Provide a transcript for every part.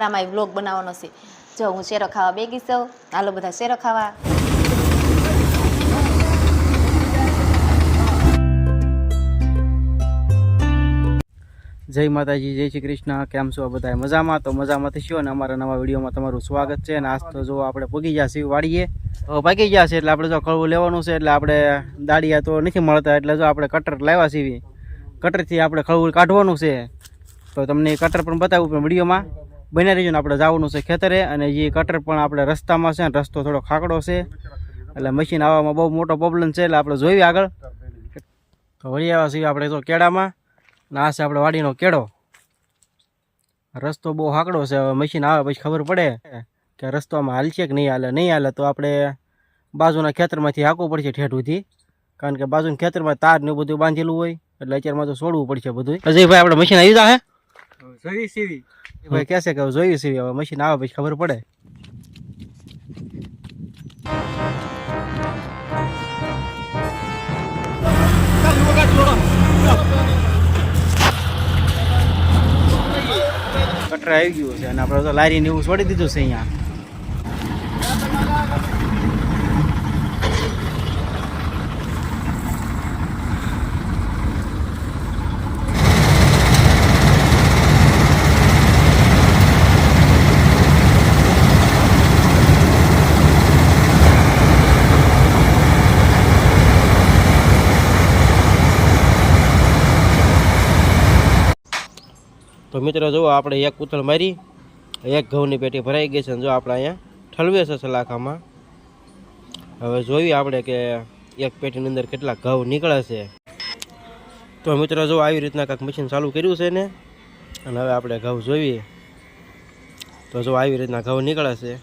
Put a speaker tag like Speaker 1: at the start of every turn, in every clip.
Speaker 1: આમાં વ્લોગ બનાવવાનો છે. જો હું શેરો ખાવા બેગી છું. હાલો બધા શેરો ખાવા.
Speaker 2: જય માતાજી, જય શ્રી કૃષ્ણ. કેમ છો બધા? મજામાં? તો મજામાં થશો અને અમારા નવા વિડીયોમાં તમારું સ્વાગત છે. અને આજ તો જો આપણે પગી ગયા છીએ વાડીએ, પાકી ગયા છે એટલે આપણે જો ખળવું લેવાનું છે. એટલે આપણે દાડિયા તો નથી મળતા, એટલે જો આપણે કટર લાવ્યા છીએ. કટરથી આપણે ખળવું કાઢવાનું છે. તો તમને કટર પણ બતાવું, પણ વિડીયોમાં બન્યા રહીજો ને. આપણે જવાનું છે ખેતરે, અને એ કટર પણ આપણે રસ્તામાં છે ને રસ્તો થોડો ખાકડો છે, એટલે મશીન આવવામાં બહુ મોટો પ્રોબ્લેમ છે. એટલે આપણે જોઈએ આગળ. તો વળી આવ્યા છીએ આપણે તો કેળામાં. આ છે આપણે વાડીનો કેળો. રસ્તો બહુ હાકડો છે. હવે મશીન આવે પછી ખબર પડે કે રસ્તામાં હાલશે કે નહીં હાલે. નહીં હાલે તો આપણે બાજુના ખેતરમાંથી હાંકવું પડશે ઠેઠ સુધી, કારણ કે બાજુના ખેતરમાં તાર ને બધું બાંધેલું હોય, એટલે અત્યારમાં તો છોડવું પડશે બધું. અજયભાઈ આપણે મશીન આવી જાય જોઈ સીવી ભાઈ કહેશે કે જોયું સીવી. હવે મશીન આવે પછી ખબર પડે. કટર આવી ગયું છે અને આપણે તો લારીને એવું છોડી દીધું છે અહીંયા. તો મિત્રો જુઓ, આપણે એક ઉથલ મારી, એક ઘઉંની પેટી ભરાઈ ગઈ છે. જો આપણે અહીંયા ઠલવે છે સલાખામાં. હવે જોઈએ આપણે કે એક પેટીની અંદર કેટલા ઘઉં નીકળે છે. તો મિત્રો જો આવી રીતના કાંઈક મશીન ચાલુ કર્યું છે ને, અને હવે આપણે ઘઉં જોઈએ. તો જો આવી રીતના ઘઉં નીકળે છે.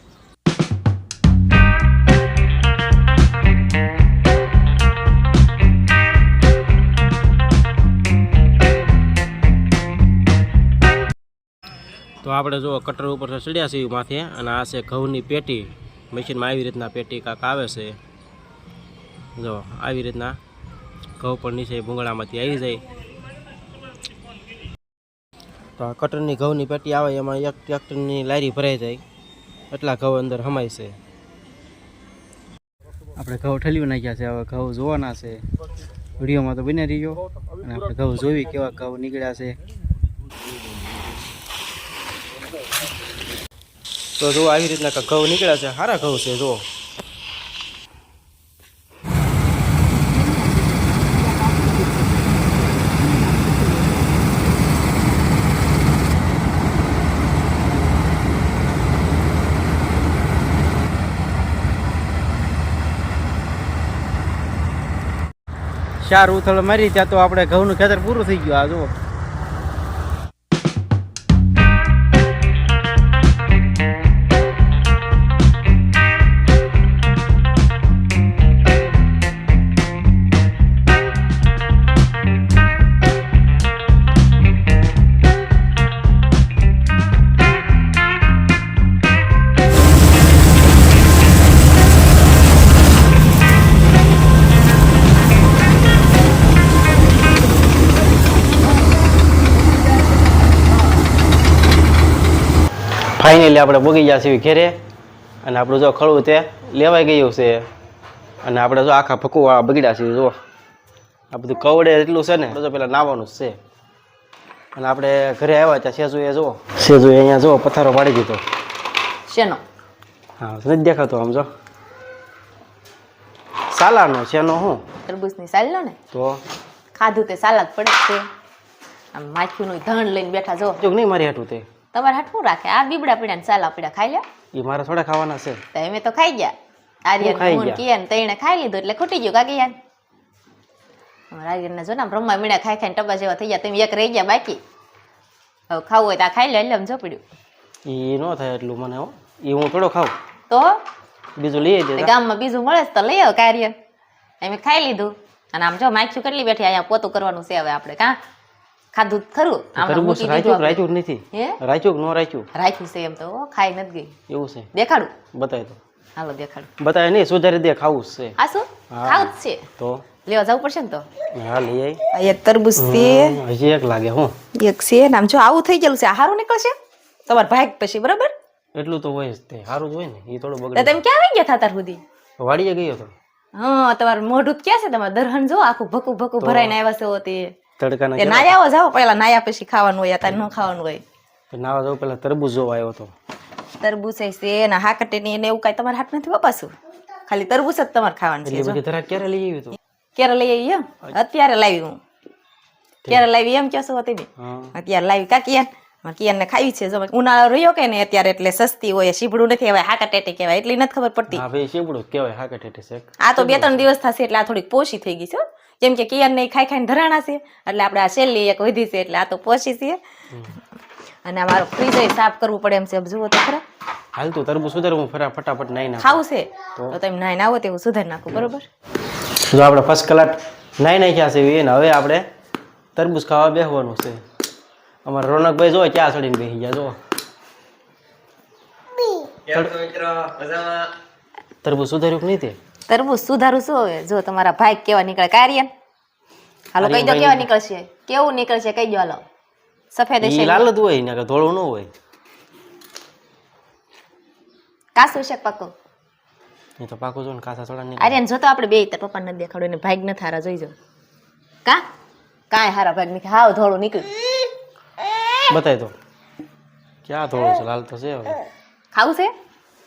Speaker 2: તો આપણે જો કટર ઉપર ચડ્યા છીએ માથે, અને આ છે ઘઉંની પેટી. મશીનમાં આવી રીતના પેટી કાંક આવે છે. જો આવી રીતના ઘઉં પણ નીચે ભૂંગળામાંથી આવી જાય. તો આ કટરની ઘઉંની પેટી આવે, એમાં એક ટ્રેક્ટરની લારી ભરાઈ જાય, એટલા ઘઉં અંદર હમાય છે. આપણે ઘઉં ઠલ્યું નાખ્યા છે. હવે ઘઉં જોવાના છે. વિડીયોમાં તો બની રહીજો, અને આપણે ઘઉં જોવી કેવા ઘઉં નીકળ્યા છે. તો જો આવી રીતના ઘઉં નીકળ્યા છે. સારા ઘઉં છે. જો ચાર ઉથળ મારી ત્યાં તો આપણે ઘઉંનું ખેતર પૂરું થઈ ગયું. આ જુઓ. ફાઇનલી આપણે પગી ગયા છીએ ઘેરે, અને આપણું જો ખળવું તે લેવાઈ ગયું છે. અને આપણે જો આખા ભકુવાળા બગડ્યા છીએ. જો આ બધું કવડે એટલું છે ને, તો પેલા નાવાનું જ છે. અને આપણે ઘરે આવ્યા ત્યાં સેજુએ જો, સેજુએ અહીંયા જો પથારો પાડી દીધો.
Speaker 1: શેનો?
Speaker 2: હા, નથી દેખાતો આમ જો. સાલાનો શેનો? હું
Speaker 1: તરબૂચની સાલ નો ને.
Speaker 2: તો
Speaker 1: ખાધું તે સાલા જ પડે છે. આમ માખીનું ધણ લઈને બેઠા. જો
Speaker 2: જોગ નહીં મારી હાટું તે
Speaker 1: તમારે હાટું રાખે. આ બીબડા પીડા ને સાલા પીડા ખાઈ લ્યા.
Speaker 2: એ મારે થોડા ખાવાના છે.
Speaker 1: તો અમે તો ખાઈ ગયા. આર્યન કિયાન તઈને ખાઈ લીધું એટલે ખૂટી ગયું કાકી યાર. આર્યનને જો ને બ્રહ્મા મીણા ખાઈ ખાઈને ટબા જેવા થઈ ગયા. તમે એક રહી ગયા બાકી. હવે ખાવું હોય તો આ ખાઈ લે. એટલે જો પડ્યું
Speaker 2: એ ન થાય એટલું મને. હો એ હું થોડો ખાઉં
Speaker 1: તો
Speaker 2: બીજું લઈ દે.
Speaker 1: ગામમાં બીજું મળે તો લઈ આવ કાર્ય. અમે ખાઈ લીધું. અને આમ જો માખ્યું કેટલી બેઠી. અહીંયા પોતું કરવાનું છે હવે આપણે. કાં ખાધું ખરું?
Speaker 2: રાખ્યું નથી. રાખ્યું ન રાખ્યું?
Speaker 1: રાખ્યું છે એમ તો. ખાઈ નથી ગઈ.
Speaker 2: એવું છે?
Speaker 1: દેખાડું?
Speaker 2: બતાય તો.
Speaker 1: હાલો દેખાડું.
Speaker 2: બતાય નહીં, સુધારી દે. ખાવું છે.
Speaker 1: આ શું ખાવું જ છે?
Speaker 2: તો
Speaker 1: લેવા જવું પડશે ને. તો
Speaker 2: હા લઈ આવી.
Speaker 1: એક તરબૂચ છે.
Speaker 2: હજી એક લાગે. હું
Speaker 1: એક છે ને આમ જો આવું થઈ ગયેલું છે. આ હારું નીકળશે તમારે ભાગ પછી બરાબર.
Speaker 2: એટલું તો હોય જ તે સારું જ હોય ને એ થોડું
Speaker 1: તો
Speaker 2: બગડે.
Speaker 1: તમે ક્યાં આવી ગયા હતા તાર સુધી?
Speaker 2: વાડીએ ગયો હતો
Speaker 1: હા તમારું મોઢું તો ક્યાં છે? તમારે દરહન જો આખું ભકું ભકું ભરાઈને આવ્યા છે તે.
Speaker 2: તડકાના
Speaker 1: તે નાયા જાઓ પેલા, નાયા પછી ખાવાનું હોય, અત્યારે ન ખાવાનું હોય.
Speaker 2: નાવા જવું પેલા તરબૂચ જોવા આવ્યો હતો.
Speaker 1: તરબૂચ છે ને હાકટેની ને એવું કાંઈ તમારે હાથ નથી વપાસું, ખાલી તરબૂચ જ તમારે ખાવાનું છે.
Speaker 2: એટલી બધી ધરાક ક્યારે લઈ આવ્યું તું?
Speaker 1: ક્યારે લઈ આવી એમ? અત્યારે લાવી હું. ક્યારે લાવી એમ કહેશો હતી ને?
Speaker 2: હા
Speaker 1: અત્યારે લાવી કાકી કિયાન ને ખાવી છે. જો ઉનાળો રહ્યો કે ને અત્યારે એટલે સસ્તી હોય, શીબડું નથી હવે હાકાટેટી કહેવાય, એટલી નથી ખબર પડતી.
Speaker 2: હા ભાઈ શેપડું કહેવાય હાકટેટી છે.
Speaker 1: આ તો 2-3 દિવસ થશે એટલે આ થોડીક પોશી થઈ ગઈ છે હો. કેમ કે કિયાન ને ખાઈ ખાઈને ધરાણા છે એટલે આપણે આ છેલ્લી એક વધી છે એટલે આ તો પોશી છે. અને અમારો ફ્રીજ સાફ કરવું પડે એમ છે. જુઓ તો ખરા
Speaker 2: હાલ તું તરબૂચ સુધાર, હું ફટાફટ નાઈ નાખ.
Speaker 1: ખાવું છે તો તમે નાઈને આવો તેવું સુધારી નાખું બરોબર.
Speaker 2: જો આપણે ફર્સ્ટ કલાક નાઈ નાખ્યા છે ને હવે આપણે તરબૂચ ખાવા બેસવાનું છે. અમારા રોનકભાઈ જો ક્યાં ચડીને બેસી ગયા જો. તરબૂચ સુધાર્યું કે નહીં તે?
Speaker 1: તરબૂચ સુધારું શું હવે? જો તમારા ભાઈ કેવા નીકળે કાર્યન. હાલો કહી દો કેવા નીકળશે, કેવું નીકળશે કહી દો. હાલો સફેદ
Speaker 2: ઈ
Speaker 1: હશે,
Speaker 2: લાલ જ હોય ને કે ધોળું ન હોય.
Speaker 1: કાસું છે પાકો.
Speaker 2: એ તો પાકું જો ને કાસા થોડા નહીં.
Speaker 1: આર્યન જો તો આપણે બે તાર પપ્પા નથી દેખાડો ને ભાગ ન થારા જોઈજો. કા કાંઈ હારા ભાગ નીકળે, હાવ ધોળું નીકળ્યું.
Speaker 2: બતાય તો ક્યાં ધોળું છે, લાલ તો છે. હવે
Speaker 1: ખાવું છે?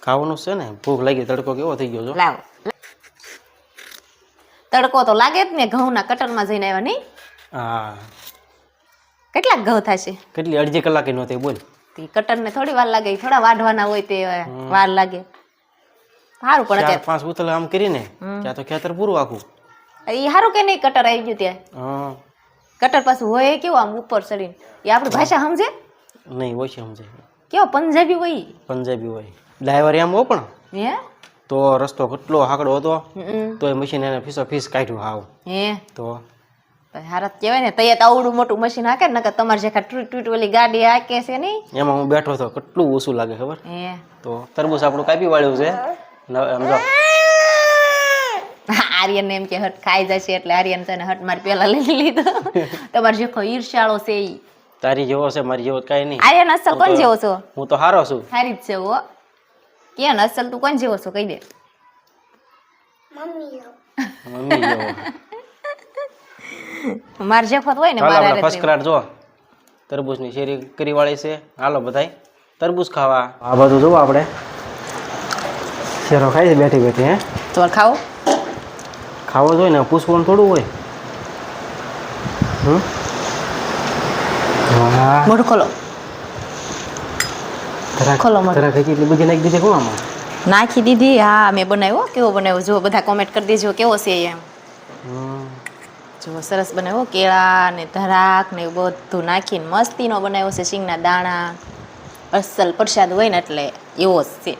Speaker 2: ખાવાનું છે ને, ભૂખ લાગી. તડકો કેવો થઈ ગયો જો.
Speaker 1: લાવો. તડકો તો લાગે જ ને, ઘઉંના કટરમાં જઈને આવ્યા નહીં?
Speaker 2: હા
Speaker 1: કેટલાક ઘઉં થશે?
Speaker 2: કેટલી અડધી કલાકે નહોતી બોલ.
Speaker 1: કટર ને થોડી વાર લાગે, થોડા વાઢવાના હોય તે વાર લાગે. સારું પણ
Speaker 2: 4-5 ઉતલ આમ કરીને ત્યાં તો ખેતર પૂરું આખું.
Speaker 1: એ સારું કે નહીં કટર આવી ગયું ત્યાં?
Speaker 2: હા
Speaker 1: કટર પાછું હોય કેવું આમ ઉપર ચડીને, એ આપણી ભાષા સમજે?
Speaker 2: નહીં ઓછી સમજે.
Speaker 1: કેવો પંજાબી હોય?
Speaker 2: પંજાબી હોય. ડ્રાઈવર એમ હો પણ
Speaker 1: હે
Speaker 2: તો રસ્તો કેટલો હાકડો હતો
Speaker 1: હમ.
Speaker 2: તો એ મશીન એને ફીસ કાઢ્યું હાવ.
Speaker 1: હે
Speaker 2: તો
Speaker 1: હારત કહેવાય ને. તૈયાર તો આવડું મોટું મશીન હાકે ને, તમારે જે ટ્વીટ ઓલી ગાડી હાકે છે નહીં
Speaker 2: એમાં હું બેઠો હતો, કેટલું ઓછું લાગે ખબર.
Speaker 1: હે
Speaker 2: તો તરબૂચ આપણું કાપી વાળ્યું છે. સમજો
Speaker 1: આર્યન એમ કે હટ ખાઈ જશે એટલે આર્યન છે ને હટ મારી પેલા લઈ લીધો. તમારે જે ઈર્ષાળો છે ઈ.
Speaker 2: તારી જેવો છે, મારી જેવો કઈ નહીં.
Speaker 1: આર્યન અસલ કોણ જેવો છો?
Speaker 2: હું તો હારો છું.
Speaker 1: સારી જ છે હો. કેન અસલ તું કોણ જેવો છો કહી દે.
Speaker 2: મમ્મી જેવો.
Speaker 1: માર જેફત હોય ને
Speaker 2: હાલો
Speaker 1: મારા
Speaker 2: આપણે ફર્સ્ટ ક્લાસ જો તરબૂચની શેરી કરી વાળી છે. હાલો બધાય તરબૂચ ખાવા. આ બધું જોવો આપણે શેરો ખાઈ છે બેઠી બેઠી. હે
Speaker 1: તમારે ખાવો?
Speaker 2: ખાવો જોઈએ ને, પૂછવાનું થોડું હોય. વાહ
Speaker 1: મોઢું ખોલો. ખોલો મોઢું.
Speaker 2: તરા ખાઈ એટલી બધી નાખી દીધી કોણ આમાં?
Speaker 1: નાખી દીધી. હા મેં બનાવ્યો. કેવો બનાવ્યો જો બધા કોમેન્ટ કરી દેજો કેવો છે એમ. જો સરસ બનાવ્યો. કેળા ને ધરાક ને એવું બધું નાખીને મસ્તીનો બનાવ્યો છે. શીંગના દાણા અસલ પ્રસાદ હોય ને એટલે એવો જ છે.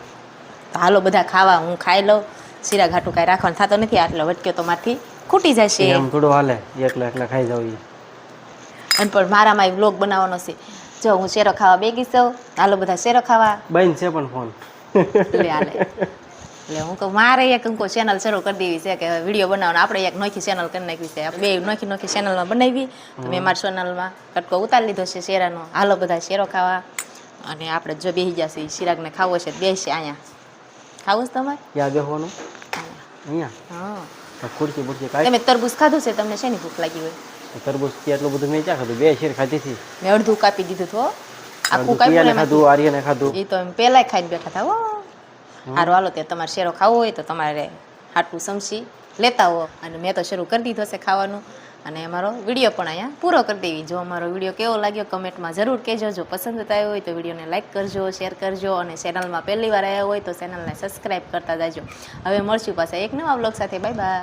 Speaker 1: તો હાલો બધા ખાવા, હું ખાઈ લઉં. શીરા ઘાટું કાંઈ રાખવાનું થતો નથી, આટલો વટક્યો તો મારથી ખૂટી જશે.
Speaker 2: એમ થોડું હાલે, એકલા એકલા ખાઈ જાવ.
Speaker 1: અને પણ મારામાં એ વ્લોગ બનાવવાનો છે. જો હું શેરો ખાવા બેગી છું. હાલો બધા શેરો ખાવા.
Speaker 2: બંધ છે પણ ફોન
Speaker 1: લે હાલે. એટલે હું કહું મારે એક ચેનલ શરૂ કરી દેવી છે કે વિડીયો બનાવવાનો. આપણે એક નોખી ચેનલ કરી નાખવી છે. આપણે બે નોખી ચેનલમાં બનાવી તો મેં મારી ચેનલમાં કટકો ઉતારી લીધો છે શેરાનો. હાલો બધા શેરો ખાવા. અને આપણે જો બેસી જશે ચિરાગને ખાવો છે બેસશે અહીંયા. ખાવું છે તમારે?
Speaker 2: ક્યાં બેસવાનું? અહીંયા.
Speaker 1: હા
Speaker 2: ખુરશી બુરશી કાંઈ.
Speaker 1: તમે તરબૂચ ખાધું છે? તમને શેની ભૂખ લાગી હોય?
Speaker 2: તરબૂચ એટલું બધું મેં ક્યાં ખાધું? 2 શેર ખાધી હતી.
Speaker 1: મેં અડધું કાપી દીધું તો આખું
Speaker 2: કાપ્યું
Speaker 1: કાપ્યું.
Speaker 2: ખાધું, આર્યને ખાધું.
Speaker 1: એ તો એમ પહેલાં ખાઈને બેઠા હતા. હો સારું હાલો ત્યાં તમારે શેરો ખાવો હોય તો તમારે હાટું સમસી લેતા હો. અને મેં તો શરૂ કરી દીધો છે ખાવાનું. અને અમારો વિડીયો પણ અહીંયા પૂરો કરી દેવી. જો અમારો વિડીયો કેવો લાગ્યો કમેન્ટમાં જરૂર કહેજો. જો પસંદ આવ્યો હોય તો વિડીયોને લાઇક કરજો, શેર કરજો. અને ચેનલમાં પહેલી વાર આવ્યા હોય તો ચેનલને સબસ્ક્રાઈબ કરતા જાજો. હવે મળશું પાછા એક નવા વ્લોગ સાથે. Bye bye.